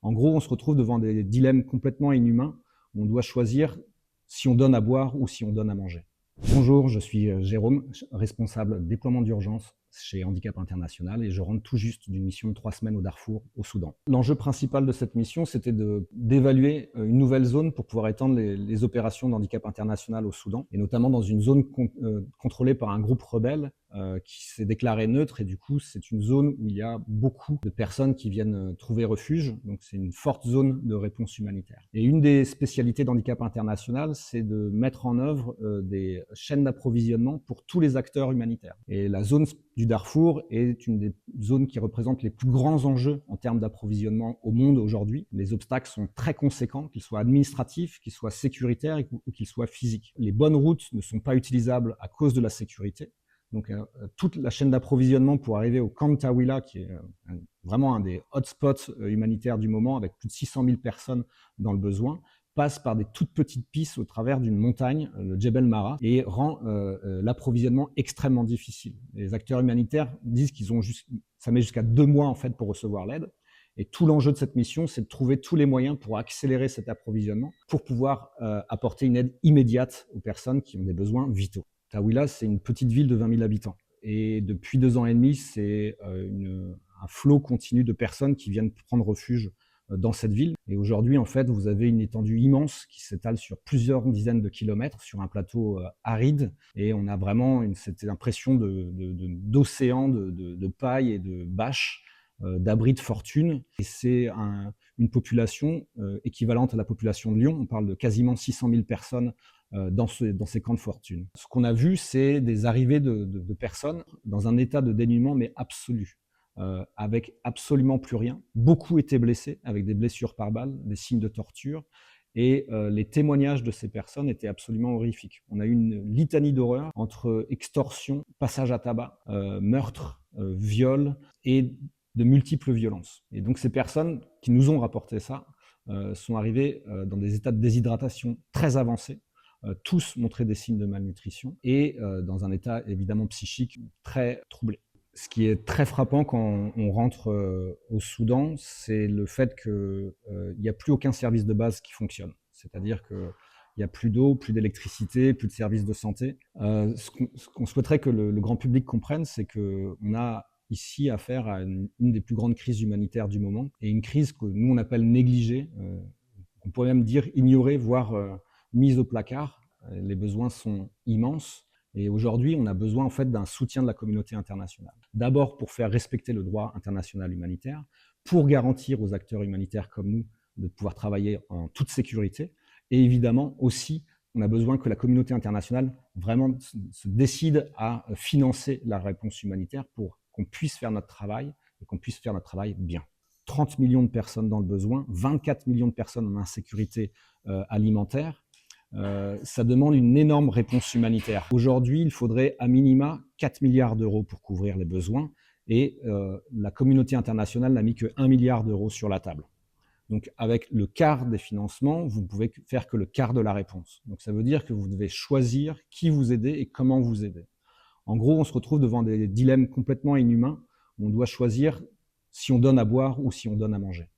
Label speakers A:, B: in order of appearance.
A: En gros, on se retrouve devant des dilemmes complètement inhumains. On doit choisir si on donne à boire ou si on donne à manger. Bonjour, je suis Jérôme, responsable déploiement d'urgence chez Handicap International et je rentre tout juste d'une mission de 3 semaines au Darfour, au Soudan. L'enjeu principal de cette mission, c'était d'évaluer une nouvelle zone pour pouvoir étendre les opérations d'Handicap International au Soudan, et notamment dans une zone contrôlée par un groupe rebelle qui s'est déclaré neutre, et du coup c'est une zone où il y a beaucoup de personnes qui viennent trouver refuge, donc c'est une forte zone de réponse humanitaire. Et une des spécialités d'Handicap International, c'est de mettre en œuvre des chaînes d'approvisionnement pour tous les acteurs humanitaires. Et la zone du Darfour est une des zones qui représente les plus grands enjeux en termes d'approvisionnement au monde aujourd'hui. Les obstacles sont très conséquents, qu'ils soient administratifs, qu'ils soient sécuritaires ou qu'ils soient physiques. Les bonnes routes ne sont pas utilisables à cause de la sécurité. Donc toute la chaîne d'approvisionnement pour arriver au camp de Tawila, qui est vraiment un des hotspots humanitaires du moment, avec plus de 600 000 personnes dans le besoin, passe par des toutes petites pistes au travers d'une montagne, le Djebel Mara, et rend l'approvisionnement extrêmement difficile. Les acteurs humanitaires disent ça met jusqu'à 2 mois en fait pour recevoir l'aide. Et tout l'enjeu de cette mission, c'est de trouver tous les moyens pour accélérer cet approvisionnement, pour pouvoir apporter une aide immédiate aux personnes qui ont des besoins vitaux. Tawila, c'est une petite ville de 20 000 habitants. Et depuis 2 ans et demi, c'est un flot continu de personnes qui viennent prendre refuge dans cette ville. Et aujourd'hui, en fait, vous avez une étendue immense qui s'étale sur plusieurs dizaines de kilomètres, sur un plateau aride. Et on a vraiment cette impression d'océan, de paille et de bâches, d'abris de fortune. Et c'est une population équivalente à la population de Lyon. On parle de quasiment 600 000 personnes dans ces camps de fortune. Ce qu'on a vu, c'est des arrivées de personnes dans un état de dénuement, mais absolu, avec absolument plus rien. Beaucoup étaient blessés, avec des blessures par balle, des signes de torture, et les témoignages de ces personnes étaient absolument horrifiques. On a eu une litanie d'horreurs entre extorsion, passage à tabac, meurtre, viol et de multiples violences. Et donc ces personnes qui nous ont rapporté ça sont arrivées dans des états de déshydratation très avancés, tous montraient des signes de malnutrition et dans un état évidemment psychique très troublé. Ce qui est très frappant quand on rentre au Soudan, c'est le fait qu'il n'y a plus aucun service de base qui fonctionne. C'est-à-dire qu'il n'y a plus d'eau, plus d'électricité, plus de services de santé. Ce qu'on souhaiterait que le grand public comprenne, c'est qu'on a ici affaire à une des plus grandes crises humanitaires du moment, et une crise que nous on appelle négligée, on pourrait même dire ignorée, voire mise au placard. Les besoins sont immenses. Et aujourd'hui, on a besoin en fait d'un soutien de la communauté internationale. D'abord pour faire respecter le droit international humanitaire, pour garantir aux acteurs humanitaires comme nous de pouvoir travailler en toute sécurité. Et évidemment aussi, on a besoin que la communauté internationale vraiment se décide à financer la réponse humanitaire pour qu'on puisse faire notre travail et qu'on puisse faire notre travail bien. 30 millions de personnes dans le besoin, 24 millions de personnes en insécurité alimentaire. Ça demande une énorme réponse humanitaire. Aujourd'hui, il faudrait à minima 4 milliards d'euros pour couvrir les besoins, et la communauté internationale n'a mis que 1 milliard d'euros sur la table. Donc avec le quart des financements, vous ne pouvez faire que le quart de la réponse. Donc ça veut dire que vous devez choisir qui vous aider et comment vous aider. En gros, on se retrouve devant des dilemmes complètement inhumains. On doit choisir si on donne à boire ou si on donne à manger.